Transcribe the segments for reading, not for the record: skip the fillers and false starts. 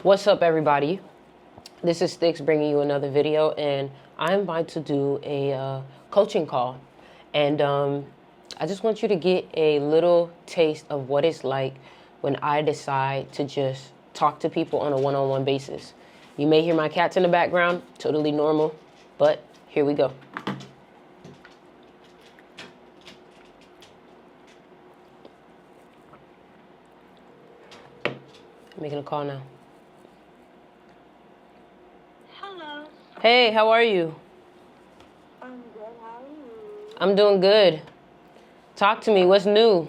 What's up, everybody? This is Sticks bringing you another video, and I'm about to do a coaching call. And I just want you to get a little taste of what it's like when I decide to just talk to people on a one-on-one basis. You may hear my cats in the background, totally normal, but here we go. I'm making a call now. Hello. Hey, how are you? I'm good. How are you? I'm doing good. Talk to me. What's new?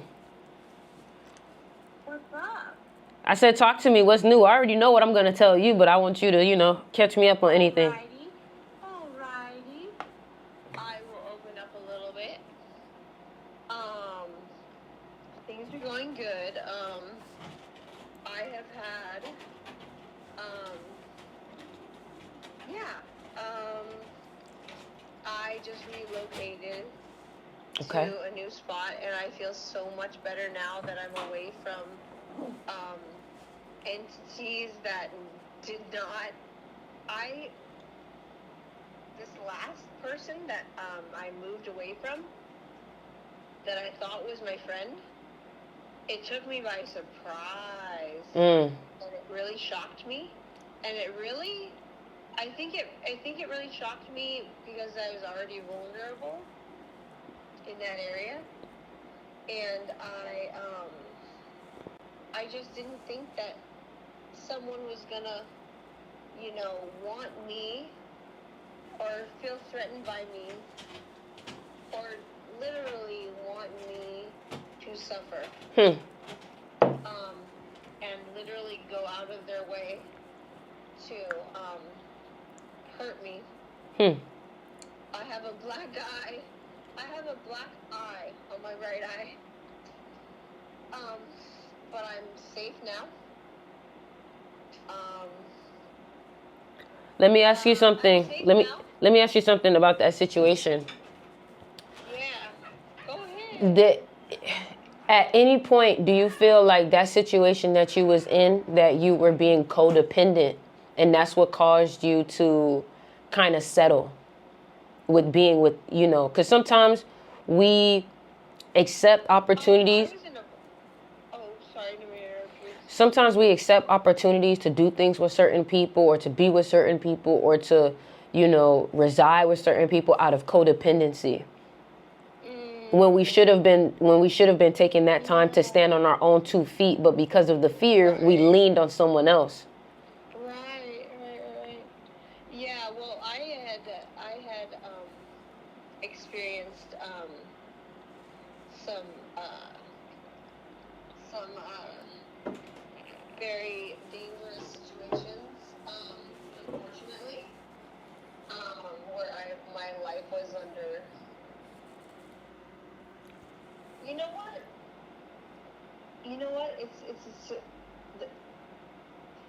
What's up? I said talk to me. What's new? I already know what I'm going to tell you, but I want you to, catch me up on anything. Alrighty. I will open up a little bit. Things are going good. I have had, I just relocated Okay. to a new spot, and I feel so much better now that I'm away from entities that did not. This last person that I moved away from, that I thought was my friend, it took me by surprise, and it really shocked me, and I think it really shocked me because I was already vulnerable in that area, and I just didn't think that someone was gonna, want me or feel threatened by me or literally want me to suffer. And literally go out of their way to hurt me. I have a black eye. I have a black eye on my right eye. But I'm safe now. Let me ask you something. I'm safe Let now. me ask you something about that situation. Yeah. Go ahead. At any point, do you feel like that situation that you was in, that you were being codependent, and that's what caused you to kind of settle with being with, because sometimes we accept opportunities. Sorry to interrupt you. Sometimes we accept opportunities to do things with certain people or to be with certain people or to, reside with certain people out of codependency. When we should have been taking that time to stand on our own 2 feet, but because of the fear, we leaned on someone else. Right. Yeah, well, I had experienced some very dangerous situations, unfortunately, where my life was under. You know what?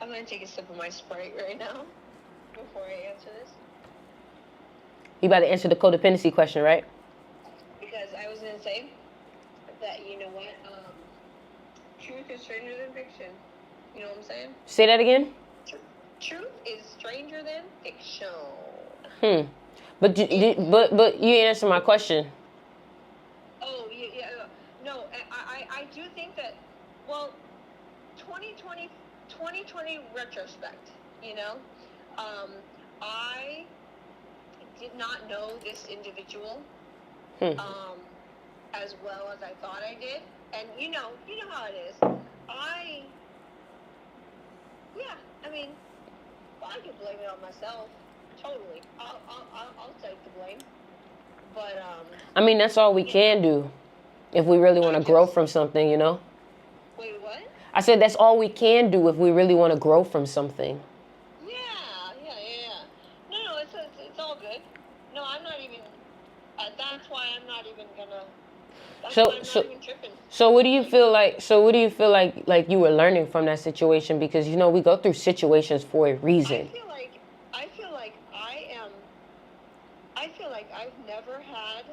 I'm gonna take a sip of my Sprite right now before I answer this. You about to answer the codependency question, right? Because I was gonna say that truth is stranger than fiction. You know what I'm saying? Say that again. Truth is stranger than fiction. But you didn't answer my question. Oh, yeah. No, I do think that, well, 2020 retrospect, I did not know this individual as well as I thought I did. And you know how it is. I could blame it on myself. Totally. I'll take the blame. But, that's all we can do if we really want to grow from something, Wait, what? I said that's all we can do if we really want to grow from something. Yeah. No, it's all good. No, I'm not even, that's why I'm not even gonna, why I'm not even tripping. So what do you feel like you were learning from that situation? Because, we go through situations for a reason. I feel like I've never had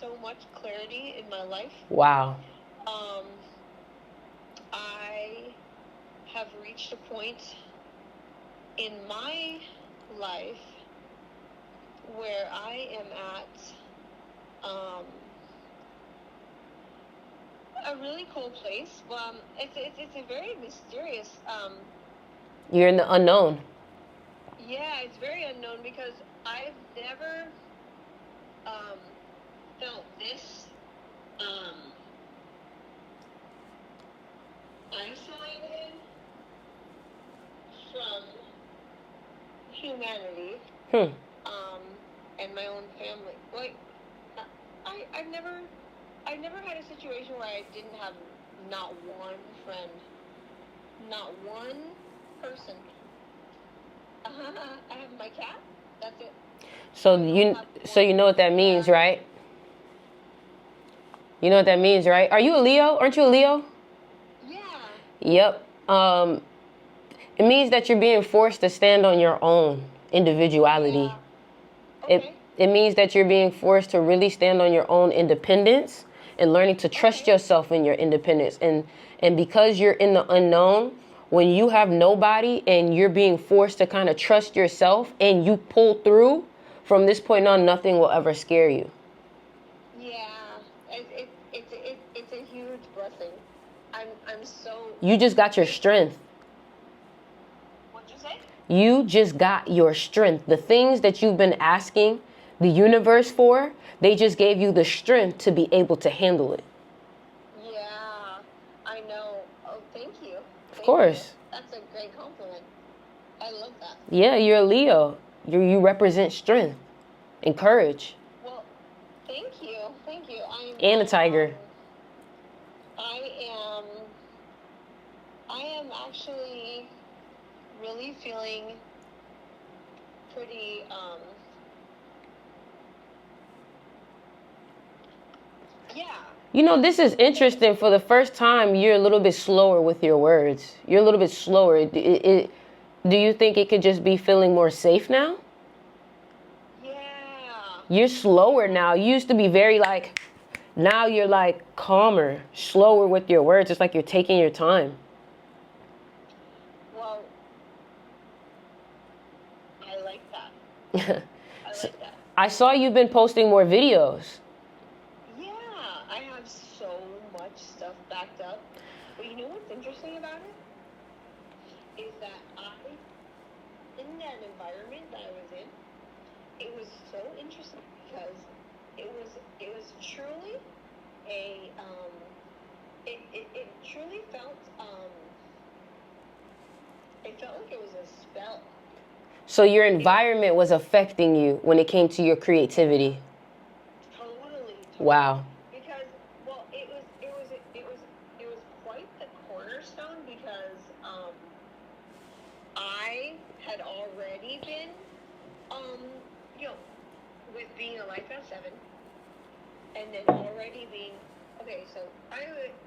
so much clarity in my life. Wow. I have reached a point in my life, where I am at a really cool place. It's a very mysterious. You're in the unknown. Yeah, it's very unknown because I've never felt this isolated from humanity. And my own family. Like, I've never had a situation where I didn't have not one friend, not one person. I have my cat. That's it. So you know what that means, right? You know what that means, right? Are you a Leo? Aren't you a Leo? Yeah. Yep. It means that you're being forced to stand on your own individuality. Yeah. Okay. It means that you're being forced to really stand on your own independence and learning to trust yourself in your independence. And because you're in the unknown, when you have nobody and you're being forced to kind of trust yourself and you pull through, from this point on, nothing will ever scare you. Yeah. It's a huge blessing. I'm so... You just got your strength. What'd you say? You just got your strength. The things that you've been asking the universe for, they just gave you the strength to be able to handle it. Yeah, I know. Oh, thank you. Of course. That's a great compliment. I love that. Yeah, you're a Leo. You represent strength and courage. Well, thank you. Thank you. And a tiger. I am actually really feeling pretty, yeah. You know, this is interesting. For the first time, you're a little bit slower with your words. You're a little bit slower. Do you think it could just be feeling more safe now? Yeah. You're slower now. You used to be very like, now you're like calmer, slower with your words. It's like you're taking your time. Well, I like that. I saw you've been posting more videos. Yeah, I have so much stuff backed up. But you know what's interesting about it? Is that in that environment that I was in, it was so interesting because it was truly it truly felt it felt like it was a spell. So your environment was affecting you when it came to your creativity. Totally. Wow. Because, well, it was quite the cornerstone because I had already been with being a life at 7, and then already being so I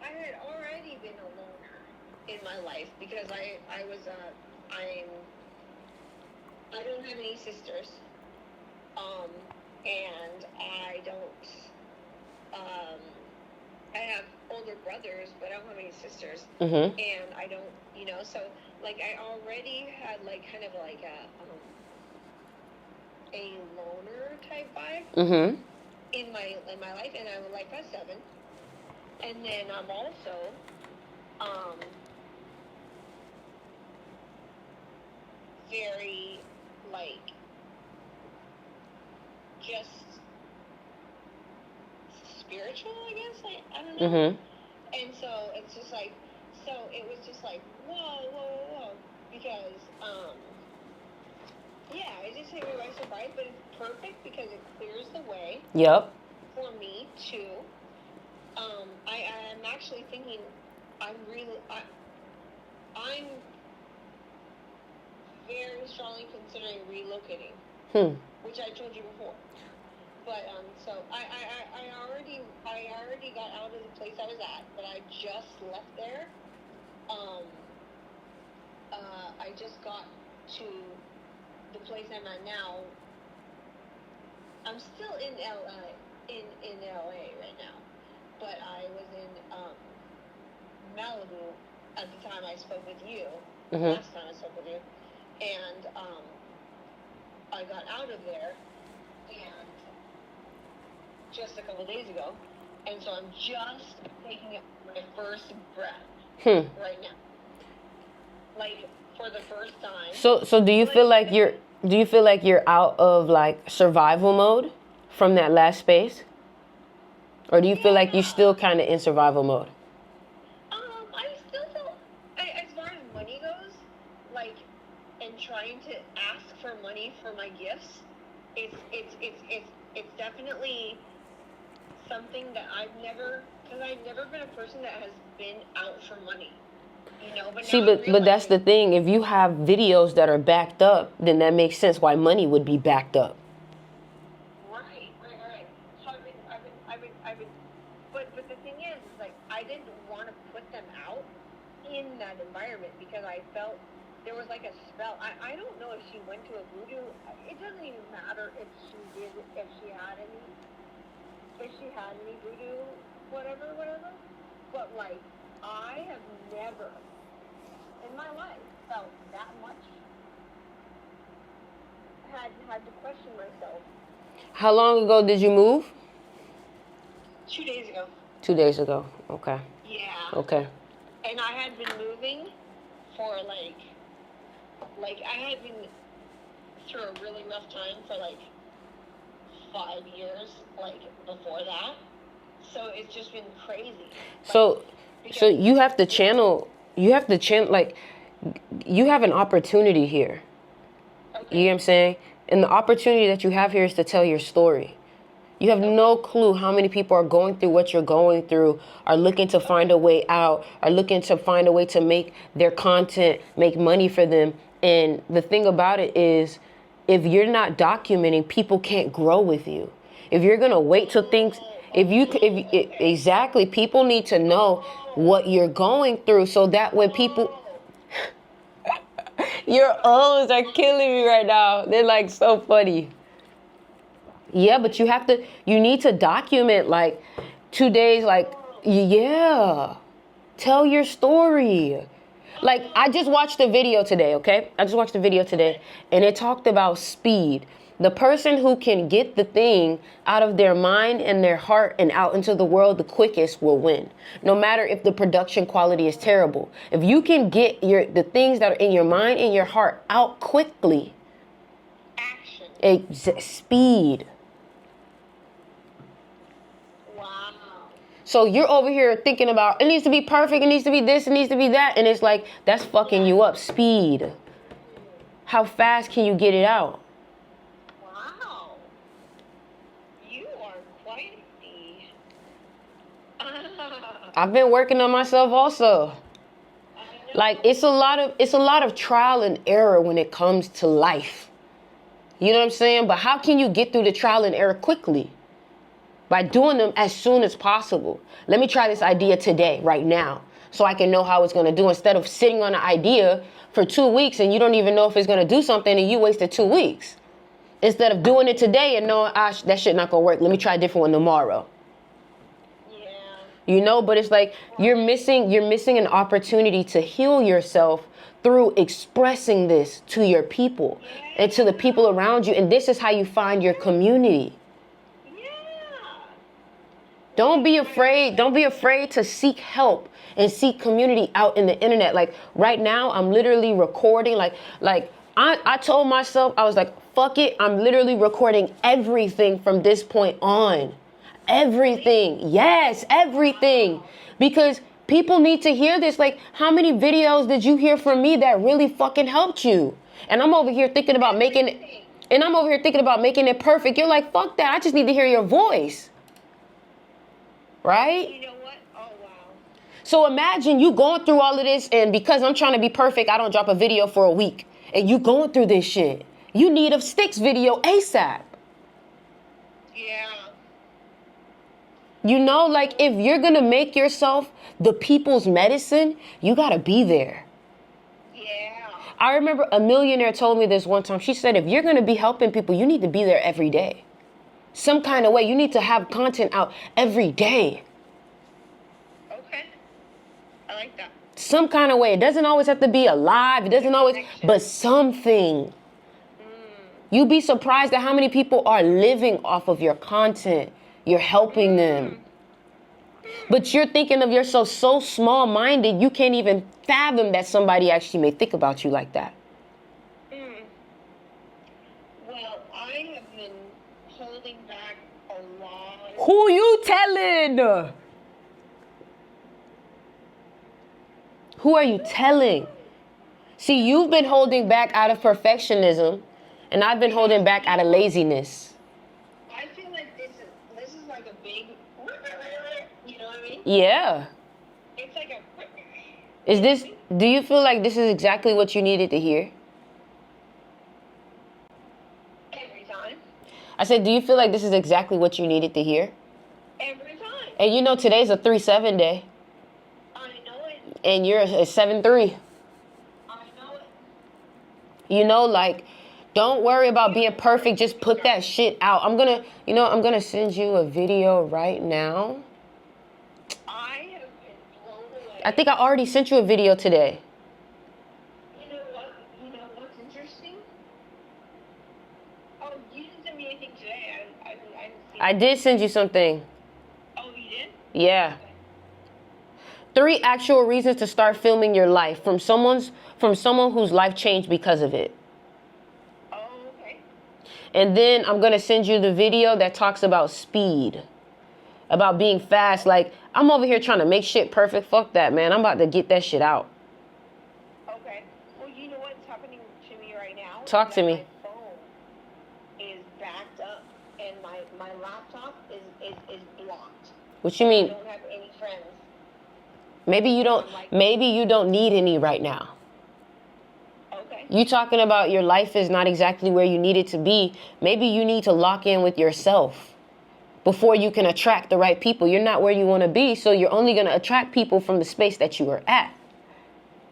had already been a loner in my life because I don't have any sisters, and I don't. I have older brothers, but I don't have any sisters, and I don't. So like I already had like kind of like a loner type vibe in my life, and I'm like at 7, and then I'm also very like just spiritual, I guess. I don't know. And so it's just like, so it was just like whoa, because it just hit me by surprise, but it's perfect because it clears the way. Yep. For me to I'm actually thinking I'm very strongly considering relocating, which I told you before. But so I already got out of the place I was at, but I just left there. I just got to the place I'm at now. I'm still in LA, in LA right now, but I was in Malibu at the time I spoke with you. Last time I spoke with you, and I got out of there, and just a couple days ago, and so I'm just taking my first breath right now, like for the first time. So do you feel like you're out of like survival mode from that last space, or do you feel like you're still kind of in survival mode? I still feel, as far as money goes, like, and trying to ask for money for my gifts, it's definitely something that because I've never been a person that has been out for money, you know. But that's the thing. If you have videos that are backed up, then that makes sense why money would be backed up. Right. So I've been, but the thing is like, I didn't want to put them out in that environment because I felt there was like a spell. I don't know if she went to a voodoo. It doesn't even matter if she had any voodoo, whatever. But like, I have never in my life felt that much. Had to question myself. How long ago did you move? 2 days ago. 2 days ago. Okay. Yeah. Okay. And I had been moving for like I had been through a really rough time for like 5 years, like before that. So it's just been crazy. So you have to channel, like, you have an opportunity here. Okay. You know what I'm saying? And the opportunity that you have here is to tell your story. You have no clue how many people are going through what you're going through, are looking to find a way out, are looking to find a way to make their content, make money for them. And the thing about it is, if you're not documenting, people can't grow with you. If you're going to wait till things, exactly, people need to know what you're going through so that when people... Your O's are killing me right now. They're like so funny. Yeah, but you need to document like 2 days, like, yeah. Tell your story. Like, I just watched a video today, okay? And it talked about speed. The person who can get the thing out of their mind and their heart and out into the world the quickest will win. No matter if the production quality is terrible. If you can get the things that are in your mind and your heart out quickly. Action. Speed. Wow. So you're over here thinking about, it needs to be perfect, it needs to be this, it needs to be that. And it's like, that's fucking you up. Speed. How fast can you get it out? Wow. You are quite I've been working on myself also. Like, it's a lot of trial and error when it comes to life. You know what I'm saying? But how can you get through the trial and error quickly? By doing them as soon as possible. Let me try this idea today, right now, so I can know how it's going to do, instead of sitting on an idea for 2 weeks and you don't even know if it's going to do something and you wasted 2 weeks. Instead of doing it today and knowing, that shit not going to work. Let me try a different one tomorrow. Yeah. You know, but it's like you're missing an opportunity to heal yourself through expressing this to your people and to the people around you. And this is how you find your community. Don't be afraid to seek help and seek community out in the internet. Like right now, I'm literally recording. Like I told myself, I was like, fuck it. I'm literally recording everything from this point on. Everything. Yes, everything. Because people need to hear this. Like, how many videos did you hear from me that really fucking helped you? And I'm over here thinking about making it perfect. You're like, fuck that. I just need to hear your voice. Right? You know what? Oh, wow. So imagine you going through all of this, and because I'm trying to be perfect, I don't drop a video for a week. And you going through this shit. You need a Sticks video ASAP. Yeah. You know, like, if you're going to make yourself the people's medicine, you got to be there. Yeah. I remember a millionaire told me this one time. She said, if you're going to be helping people, you need to be there every day. Some kind of way. You need to have content out every day. Okay. I like that. Some kind of way. It doesn't always have to be a live. It doesn't always, but something. You'd be surprised at how many people are living off of your content. You're helping them. But you're thinking of yourself so small-minded, you can't even fathom that somebody actually may think about you like that. Well, I have been holding back a lot. Who you telling? Who are you telling? See, you've been holding back out of perfectionism, and I've been holding back out of laziness. I feel like this is like a big, you know what I mean? Yeah. It's like a. Do you feel like this is exactly what you needed to hear? Every time. I said, do you feel like this is exactly what you needed to hear? Every time. And you know today's a 3-7 day. I know it. And you're a 7-3. I know it. You know, like, don't worry about being perfect. Just put that shit out. I'm gonna send you a video right now. I have been blown away. I think I already sent you a video today. You know what? You know what's interesting? Oh, you didn't send me anything today. I didn't see. I did send you something. Oh, you did? Yeah. 3 actual reasons to start filming your life from someone whose life changed because of it. Oh, okay. And then I'm going to send you the video that talks about speed. About being fast. Like, I'm over here trying to make shit perfect. Fuck that, man. I'm about to get that shit out. Okay. Well, you know what's happening to me right now? Talk to me. My phone is backed up and my laptop is blocked. What you mean? I don't have any friends. Maybe you don't need any right now. Okay. You talking about your life is not exactly where you need it to be. Maybe you need to lock in with yourself before you can attract the right people. You're not where you want to be, so you're only going to attract people from the space that you are at.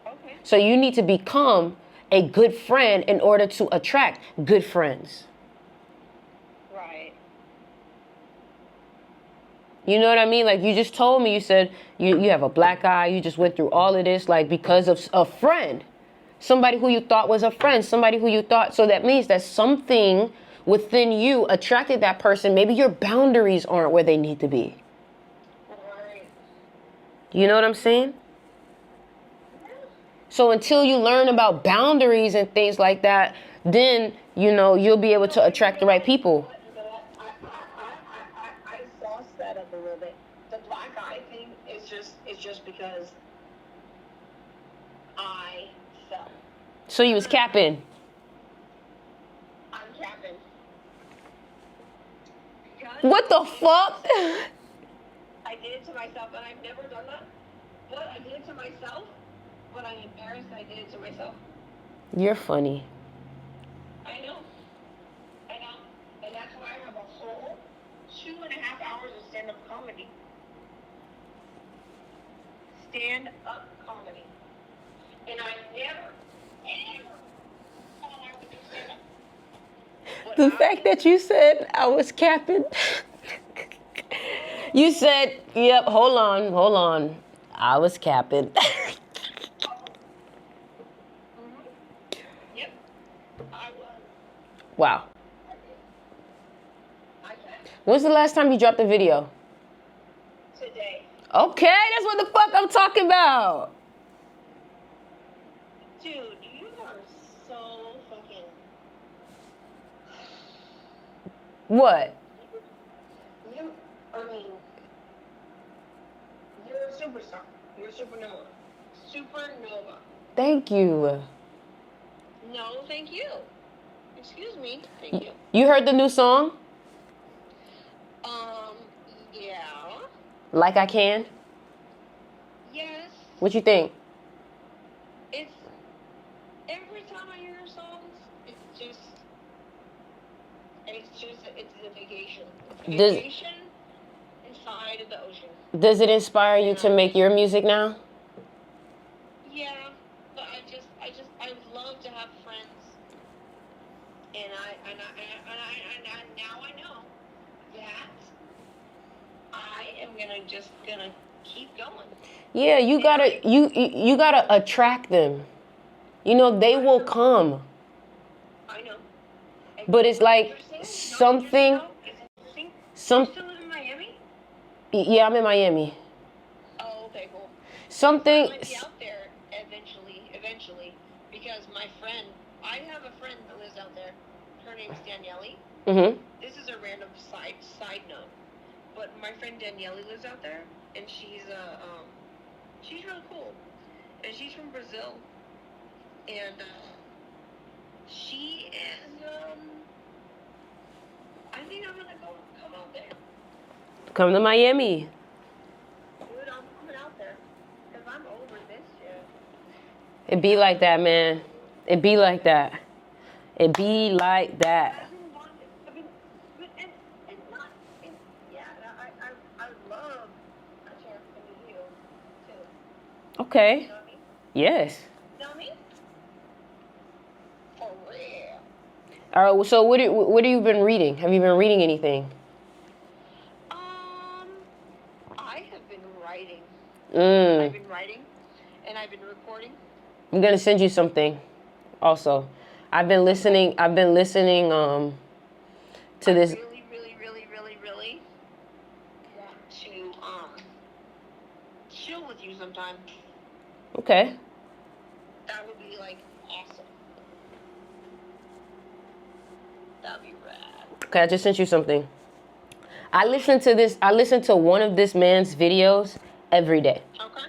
Okay. So you need to become a good friend in order to attract good friends. Right. You know what I mean? Like, you just told me, you said you have a black eye. You just went through all of this, like, because of a friend. Somebody who you thought was a friend. Somebody who you thought. So that means that something within you attracted that person. Maybe your boundaries aren't where they need to be. Right. You know what I'm saying? So until you learn about boundaries and things like that, then, you know, you'll be able to attract the right people. I sauced that up a little bit. The black eye thing is just because I fell. So you was capping. I'm capping. What the fuck? I did it to myself, and I've never done that. But I did it to myself. But I'm embarrassed I did it to myself. You're funny. I know. And that's why I have a whole 2.5 hours of stand-up comedy. Stand-up comedy. And I never, ever thought I would do stand-up. The fact that you said I was capping. You said, yep, hold on. I was capping. Yep, I was. Wow. I capped. When's the last time you dropped a video? Today. Okay, that's what the fuck I'm talking about. Dude, you are so fucking... What? You're a superstar. You're a supernova. Supernova. Thank you. No, thank you. Excuse me. Thank you. You heard the new song? Yeah. Like I Can? Yes. What you think? It's... Every time I hear your songs, it's a vacation. It's a vacation inside of the ocean. Does it inspire you to make your music now? Yeah, but I would love to have friends, and now I know that I am gonna keep going. Yeah, you gotta attract them. You know, they will come. I know. but it's like something. Some. You still live in Miami? Yeah, I'm in Miami. Oh, okay, cool. Something. I might be out there eventually, because my friend, I have a friend that lives out there. Her name's Danielle. Mhm. This is a random side note, but my friend Danielle lives out there, and she's really cool, and she's from Brazil, and she is I think I'm gonna come out there. Come to Miami. Dude, I'm coming out there, because I'm over this shit. It be like that, man. It be like that. It be like that. I love a chance to meet you, too. Okay. You know what I mean? Yes. You know what I mean? For real. All right. So what have you been reading? Have you been reading anything? I have been writing. Mm. I've been writing, and I've been recording. I'm gonna send you something. Also, I've been listening. To this. Really want to chill with you sometime. Okay. That would be like awesome. That'd be rad. Okay, I just sent you something. I listen to one of this man's videos every day. Okay.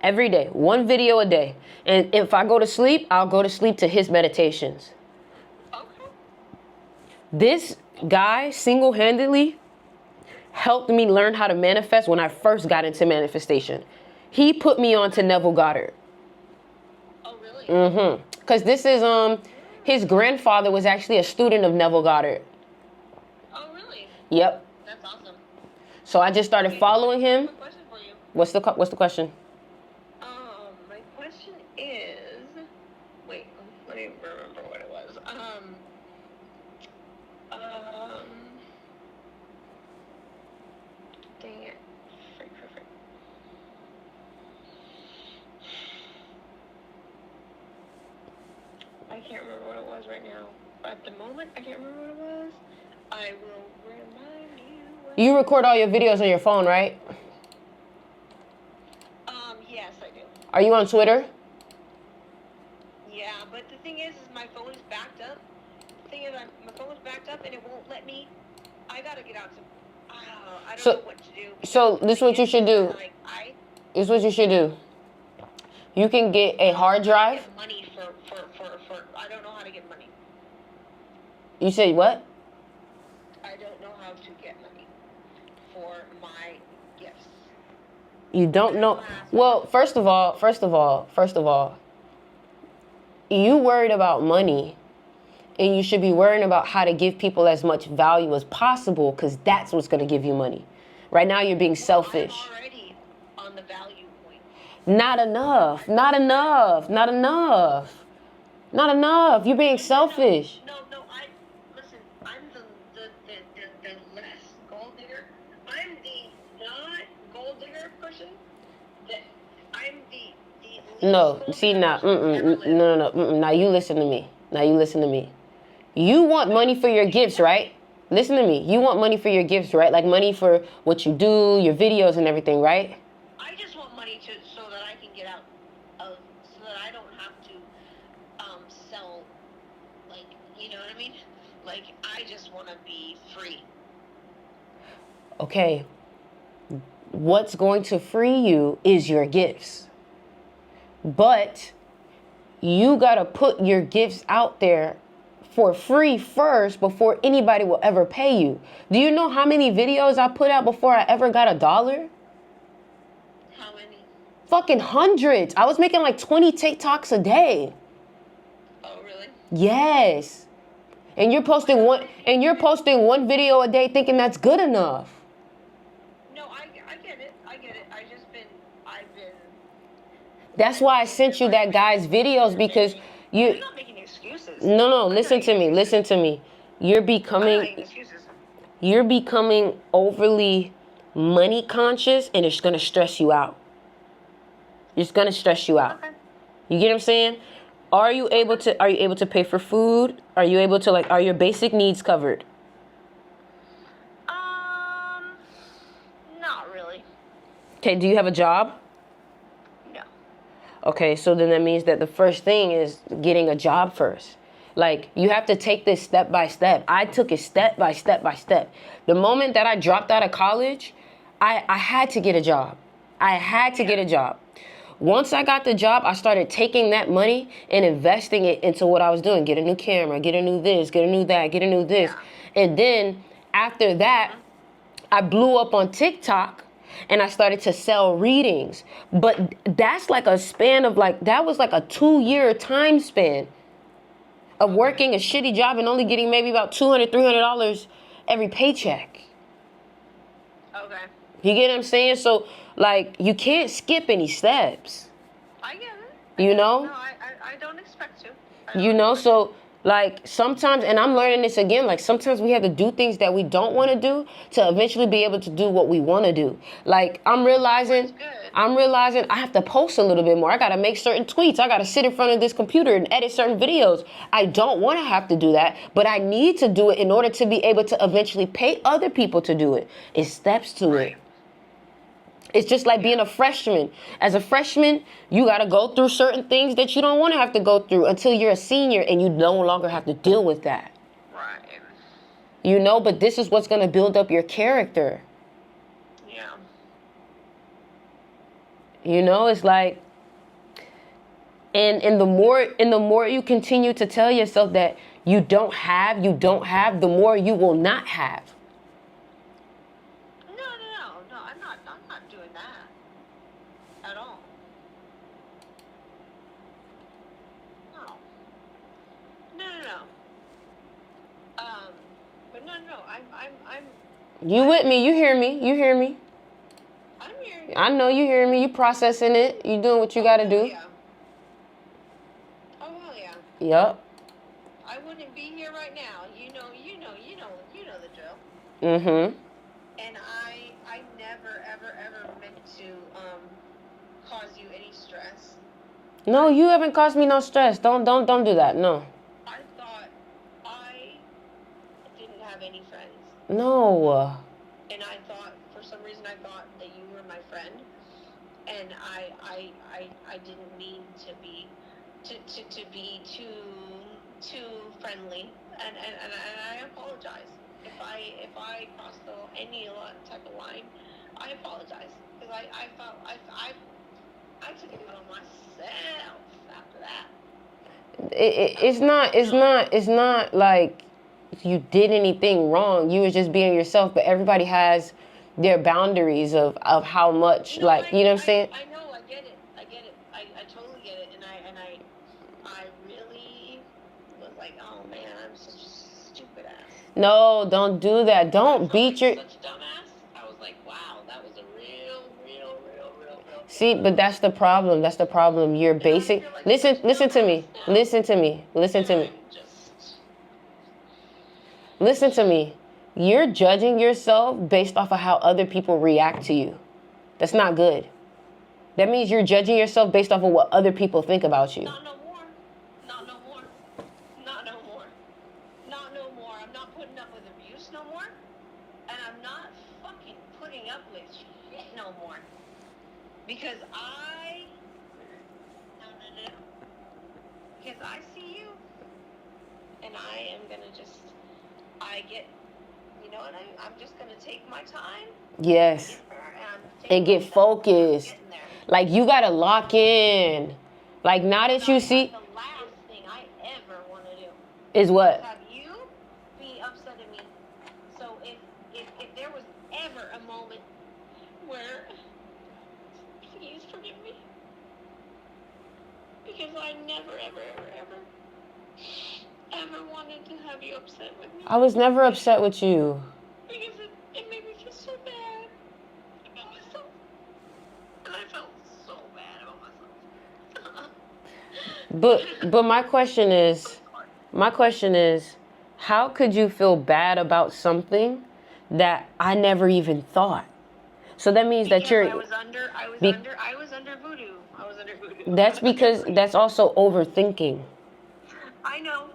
Every day. One video a day. And if I go to sleep, I'll go to sleep to his meditations. Okay. This guy single-handedly helped me learn how to manifest when I first got into manifestation. He put me on to Neville Goddard. Oh, really? Mm-hmm. Because this is, his grandfather was actually a student of Neville Goddard. Oh, really? Yep. That's awesome. So I just started following him. I have a question for you. What's the question? My question is, wait, let me remember what it was. Dang it. Frick. I can't remember what it was right now. At the moment, I can't remember what it was. I will remind you. You record all your videos on your phone, right? Yes, I do. Are you on Twitter? Yeah, but the thing is my phone is backed up. The thing is, my phone is backed up, and it won't let me. I gotta get out to. I don't know what to do. So this is what you should do. This is what you should do. You can get a hard drive. Get money for. I don't know how to get money. You say what? I don't know how to get money for my gifts. You don't know. Well, first of all, you worried about money, and you should be worrying about how to give people as much value as possible, because that's what's going to give you money. Right now, you're being selfish. I'm already on the value point. Not enough. You're being selfish. No. Listen. I'm the less gold digger. I'm the not gold digger person. I'm the No. See now. No. Now you listen to me. You want money for your gifts, right? Listen to me. You want money for your gifts, right? Like money for what you do, your videos and everything, right? I just want money so that I can get out of, so that I don't have to sell, like, you know what I mean? Like, I just want to be free. Okay. What's going to free you is your gifts. But you got to put your gifts out there for free first before anybody will ever pay you. Do you know how many videos I put out before I ever got $1? How many? Fucking hundreds. I was making like 20 TikToks a day. Oh, really? Yes. And you're posting one video a day thinking that's good enough. No, I get it. I've been. That's why I sent you that guy's videos, because I'm not making excuses. No, listen to me. You're becoming overly money conscious, and it's going to stress you out. It's going to stress you out. Okay. You get what I'm saying? Are you able to pay for food? Are you able to, like, are your basic needs covered? Not really. Okay, do you have a job? No. Okay, so then that means that the first thing is getting a job first. Like, you have to take this step by step. I took it step by step by step. The moment that I dropped out of college, I had to get a job. I had to get a job. Once I got the job, I started taking that money and investing it into what I was doing. Get a new camera, get a new this, get a new that, get a new this. And then after that, I blew up on TikTok and I started to sell readings. But that's like a span of that was like a 2-year time span of working a shitty job and only getting maybe about $200, $300 every paycheck. Okay. You get what I'm saying? So, like, you can't skip any steps. I get it. You know? No, I don't expect to. You know, so, like, sometimes, and I'm learning this again, like, sometimes we have to do things that we don't want to do to eventually be able to do what we want to do. Like, I'm realizing I have to post a little bit more. I got to make certain tweets. I got to sit in front of this computer and edit certain videos. I don't want to have to do that, but I need to do it in order to be able to eventually pay other people to do it. It's steps to it. It's just like being a freshman. As a freshman, you got to go through certain things that you don't want to have to go through until you're a senior and you no longer have to deal with that. Right. You know, but this is what's going to build up your character. Yeah. You know, it's like, and the more you continue to tell yourself that you don't have, the more you will not have. No, I'm not doing that at all. No. But no, I'm. You with me? You hear me? I'm hearing you. I know you hear me. You processing it. You doing what you got to do. Yeah. Oh hell yeah. Yup. I wouldn't be here right now. You know the drill. Mm-hmm. And I never ever meant to cause you any stress. No, you haven't caused me no stress. Don't do that. No. I thought I didn't have any friends. No. And I thought, for some reason, I thought that you were my friend, and I didn't mean to be too friendly, and I apologize if I crossed any type of line. I apologize because I felt I took it on myself after that. It's not like you did anything wrong. You was just being yourself, but everybody has their boundaries of how much, you know what I'm saying? I know, I get it. I totally get it, and I really was like, oh man, I'm such a stupid ass. No, don't do that. Don't beat your... Such a dumbass. I was like, wow, that was a real. See, but that's the problem. That's the problem. You're basic. Listen to me. Listen to me. You're judging yourself based off of how other people react to you. That's not good. That means you're judging yourself based off of what other people think about you. Not no more. I'm not putting up with abuse no more. And I'm not fucking putting up with shit no more. Because Because I see you. And I am gonna I'm just gonna take my time. Yes. And get focused. Like, you gotta lock in. Like, now that you see... The last thing I ever want to do is what? Have you be upset at me. So if there was ever a moment where, please forgive me, because I never ever wanted to have you upset with me. I was never upset with you. Because it made me feel so bad about myself. And I felt so bad about myself. But my question is, how could you feel bad about something that I never even thought? So that means that you're. I was under voodoo. I was under voodoo. That's because that's also overthinking. I know,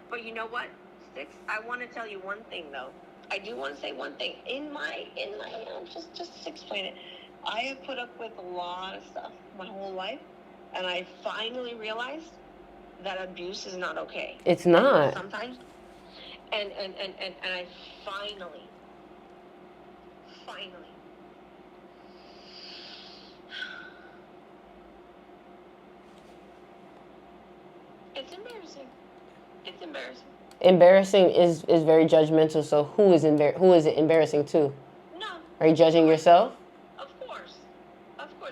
but you know what, Six? I want to tell you one thing though. I do want to say one thing. In my just explain it. I have put up with a lot of stuff my whole life, and I finally realized that abuse is not okay. It's not. Sometimes, and I finally. It's embarrassing. It's embarrassing. Embarrassing is very judgmental. So who is it embarrassing to? No. Are you judging yourself? Of course.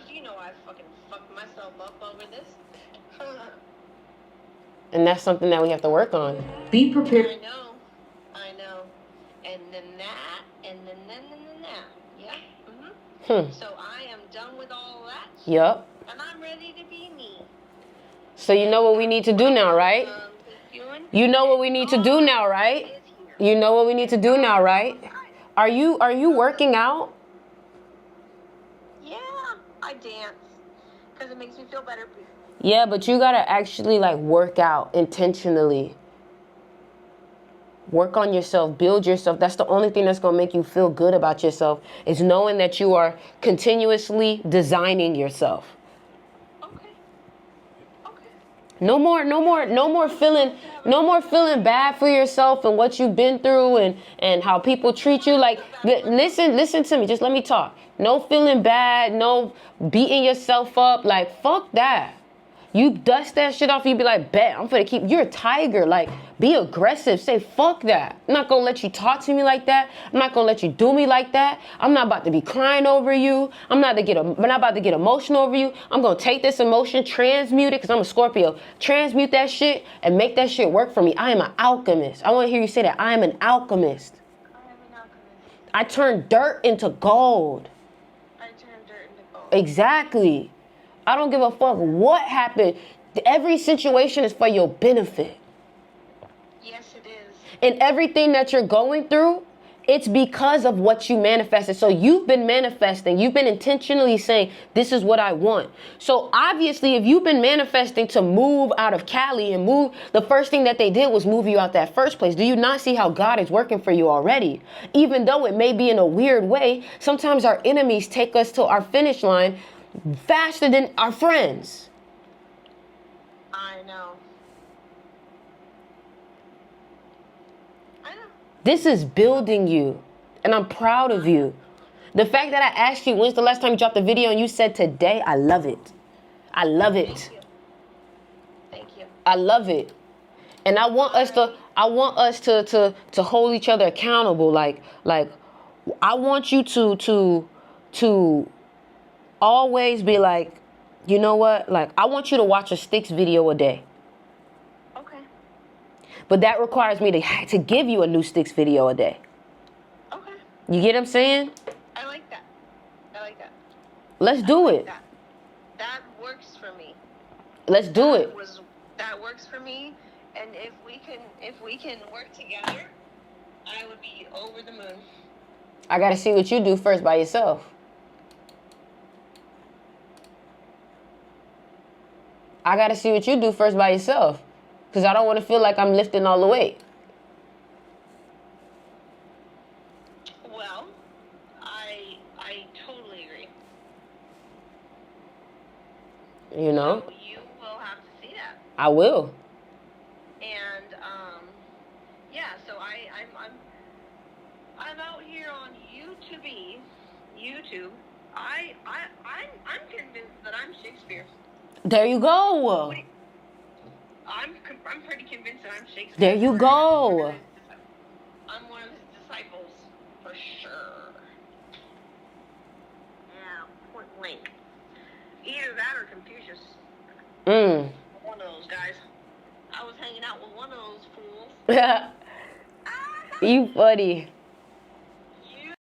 You know I fucking fucked myself up over this. And that's something that we have to work on. Be prepared. I know. And then that, and then that. Yeah. So I am done with all that. Yup. And I'm ready to be me. So you know what we need to do now, right? You know what we need to do now, right? You know what we need to do now, right? Are you working out? Yeah, I dance because it makes me feel better. Yeah, but you gotta actually like work out intentionally. Work on yourself, build yourself. That's the only thing that's gonna make you feel good about yourself, is knowing that you are continuously designing yourself. No more feeling bad for yourself and what you've been through and how people treat you. Like, listen to me. Just let me talk. No feeling bad. No beating yourself up. Like, fuck that. You dust that shit off. You be like, bet, I'm finna keep. You're a tiger. Like, be aggressive. Say, fuck that. I'm not gonna let you talk to me like that. I'm not gonna let you do me like that. I'm not about to be crying over you. I'm not about to get emotional over you. I'm gonna take this emotion, transmute it, because I'm a Scorpio. Transmute that shit and make that shit work for me. I am an alchemist. I wanna hear you say that. I am an alchemist. I turn dirt into gold. Exactly. I don't give a fuck what happened. Every situation is for your benefit. Yes, it is. And everything that you're going through, it's because of what you manifested. So you've been manifesting. You've been intentionally saying, this is what I want. So obviously, if you've been manifesting to move out of Cali and move, the first thing that they did was move you out that first place. Do you not see how God is working for you already? Even though it may be in a weird way, sometimes our enemies take us to our finish line faster than our friends. I know. This is building you, and I'm proud of you. The fact that I asked you when's the last time you dropped a video and you said today, I love it. I love it. Thank you. I love it. And I want us to hold each other accountable. Like I want you to always be like, you know what? Like, I want you to watch a Sticks video a day. Okay. But that requires me to give you a new Sticks video a day. Okay. You get what I'm saying? I like that. Let's do it. That works for me. Let's do it. That works for me. And if we can work together, I would be over the moon. I gotta see what you do first by yourself. Because I don't want to feel like I'm lifting all the weight. Well, I totally agree. You know? So you will have to see that. I will. And yeah, so I'm out here on YouTube. I'm convinced that I'm Shakespeare. There you go. I'm pretty convinced that I'm Shakespeare. There you go. I'm one of his disciples, for sure. Yeah, point blank. Either that or Confucius. One of those guys. I was hanging out with one of those fools. You funny.